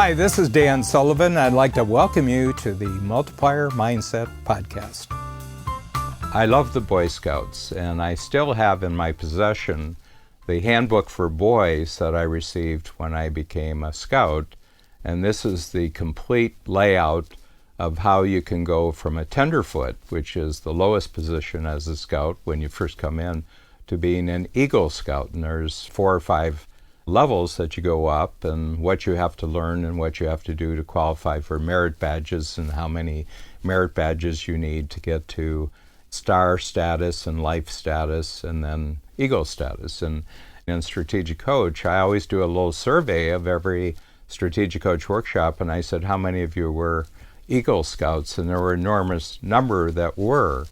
Hi, this is Dan Sullivan. I'd like to welcome you to the Multiplier Mindset Podcast. I love the Boy Scouts, and I still have in my possession the handbook for boys that I received when I became a scout. And this is the complete layout of how you can go from a tenderfoot, which is the lowest position as a scout when you first come in, to being an Eagle Scout. And there's 4 or 5 levels that you go up, and what you have to learn and what you have to do to qualify for merit badges, and how many merit badges you need to get to star status and life status and then Eagle status. And in Strategic Coach, I always do a little survey of every Strategic Coach workshop, and I said, how many of you were Eagle Scouts? And there were an enormous number that were.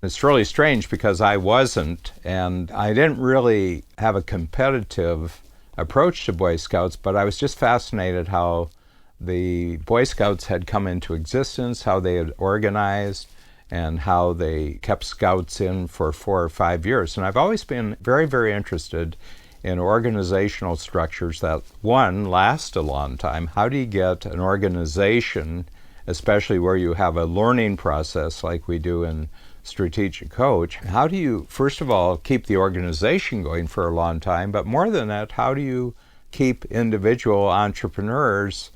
It's really strange because I wasn't, and I didn't really have a competitive approach to Boy Scouts, but I was just fascinated how the Boy Scouts had come into existence, how they had organized, and how they kept scouts in for 4 or 5 years. And I've always been very, very interested in organizational structures that, one, last a long time. How do you get an organization, especially where you have a learning process like we do in Strategic Coach, how do you, first of all, keep the organization going for a long time, but more than that, how do you keep individual entrepreneurs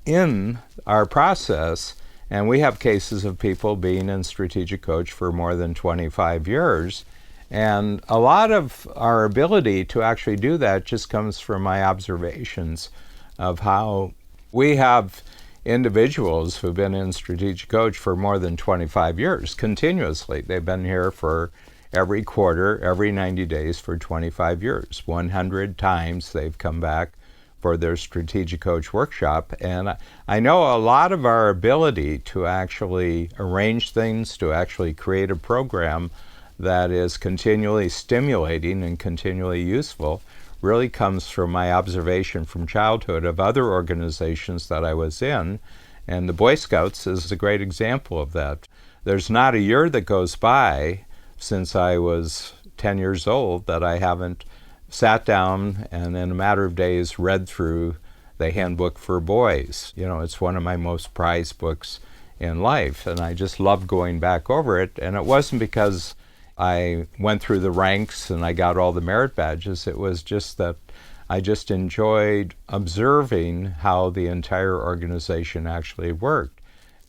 in our process? And we have cases of people being in Strategic Coach for more than 25 years. And a lot of our ability to actually do that just comes from my observations of how we have individuals who've been in Strategic Coach for more than 25 years continuously. They've been here for every quarter, every 90 days for 25 years. 100 times they've come back for their Strategic Coach workshop. And I know a lot of our ability to actually arrange things, to actually create a program that is continually stimulating and continually useful, really comes from my observation from childhood of other organizations that I was in. And the Boy Scouts is a great example of that. There's not a year that goes by since I was 10 years old that I haven't sat down and in a matter of days read through the handbook for boys. You know, it's one of my most prized books in life, and I just love going back over it. And it wasn't because I went through the ranks and I got all the merit badges. It was just that I just enjoyed observing how the entire organization actually worked.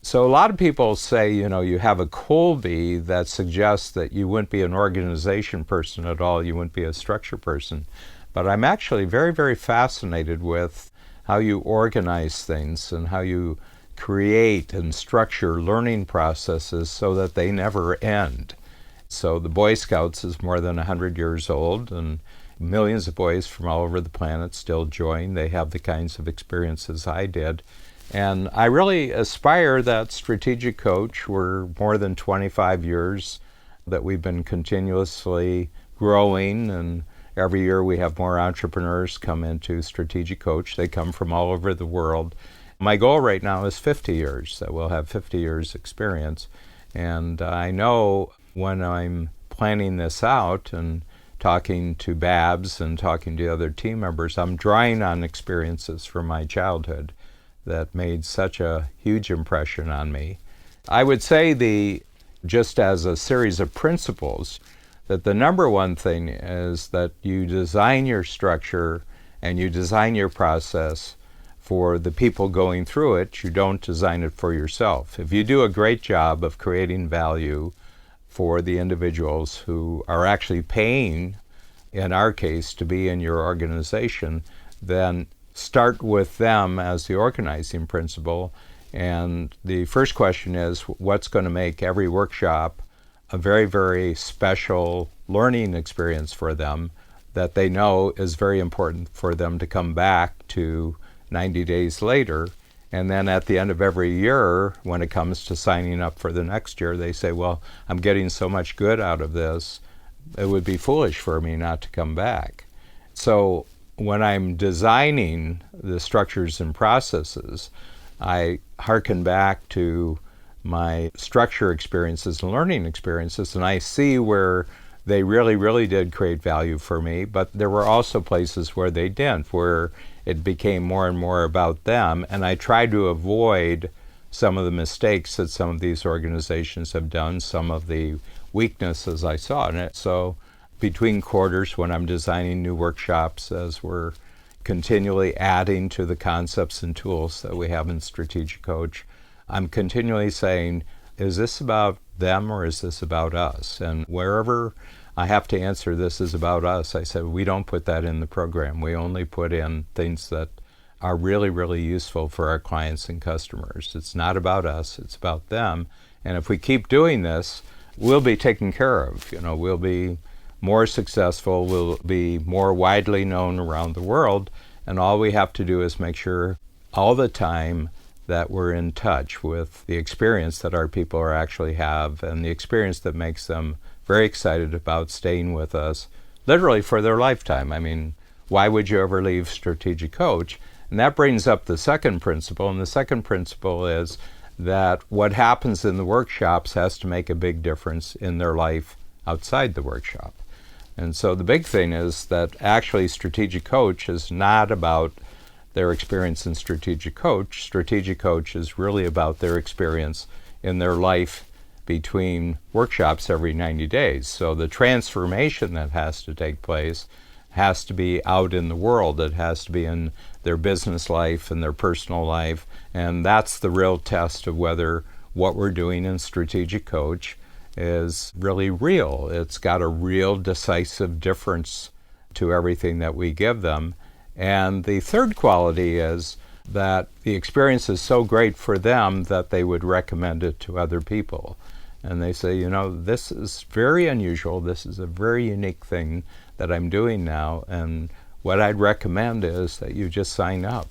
So a lot of people say, you know, you have a Colby that suggests that you wouldn't be an organization person at all, you wouldn't be a structure person. But I'm actually very, very fascinated with how you organize things and how you create and structure learning processes so that they never end. So the Boy Scouts is more than 100 years old, and millions of boys from all over the planet still join. They have the kinds of experiences I did. And I really aspire that Strategic Coach, we're more than 25 years that we've been continuously growing, and every year we have more entrepreneurs come into Strategic Coach. They come from all over the world. My goal right now is 50 years, that we'll have 50 years experience. And I know when I'm planning this out and talking to Babs and talking to other team members, I'm drawing on experiences from my childhood that made such a huge impression on me. I would say just as a series of principles, that the number one thing is that you design your structure and you design your process for the people going through it. You don't design it for yourself. If you do a great job of creating value for the individuals who are actually paying, in our case, to be in your organization, then start with them as the organizing principle. And the first question is, what's going to make every workshop a very, very special learning experience for them that they know is very important for them to come back to 90 days later. And then at the end of every year, when it comes to signing up for the next year, they say, well, I'm getting so much good out of this, it would be foolish for me not to come back. So when I'm designing the structures and processes, I hearken back to my structure experiences and learning experiences, and I see where they really, really did create value for me, but there were also places where they didn't, where it became more and more about them, and I tried to avoid some of the mistakes that some of these organizations have done, some of the weaknesses I saw in it. So between quarters, when I'm designing new workshops, as we're continually adding to the concepts and tools that we have in Strategic Coach, I'm continually saying, is this about them or is this about us? And wherever I have to answer this is about us, I said, we don't put that in the program. We only put in things that are really, really useful for our clients and customers. It's not about us, it's about them. And if we keep doing this, we'll be taken care of. We'll be more successful, we'll be more widely known around the world, and all we have to do is make sure all the time that we're in touch with the experience that our people actually have and the experience that makes them very excited about staying with us literally for their lifetime. I mean, why would you ever leave Strategic Coach? And that brings up the second principle, and the second principle is that what happens in the workshops has to make a big difference in their life outside the workshop. And so the big thing is that actually Strategic Coach is not about their experience in Strategic Coach. Strategic Coach is really about their experience in their life between workshops every 90 days. So the transformation that has to take place has to be out in the world. It has to be in their business life and their personal life. And that's the real test of whether what we're doing in Strategic Coach is really real. It's got a real decisive difference to everything that we give them. And the third quality is that the experience is so great for them that they would recommend it to other people. And they say, this is very unusual. This is a very unique thing that I'm doing now. And what I'd recommend is that you just sign up.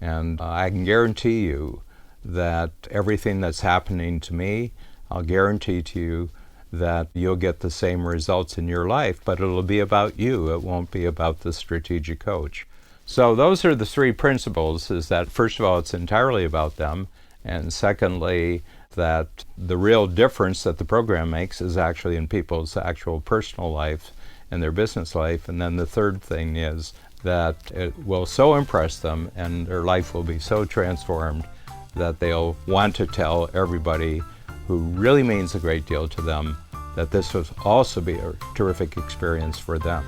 And I can guarantee you that everything that's happening to me, I'll guarantee to you that you'll get the same results in your life, but it'll be about you. It won't be about the Strategic Coach. So those are the three principles, is that first of all, it's entirely about them. And secondly, that the real difference that the program makes is actually in people's actual personal life and their business life. And then the third thing is that it will so impress them and their life will be so transformed that they'll want to tell everybody who really means a great deal to them that this will also be a terrific experience for them.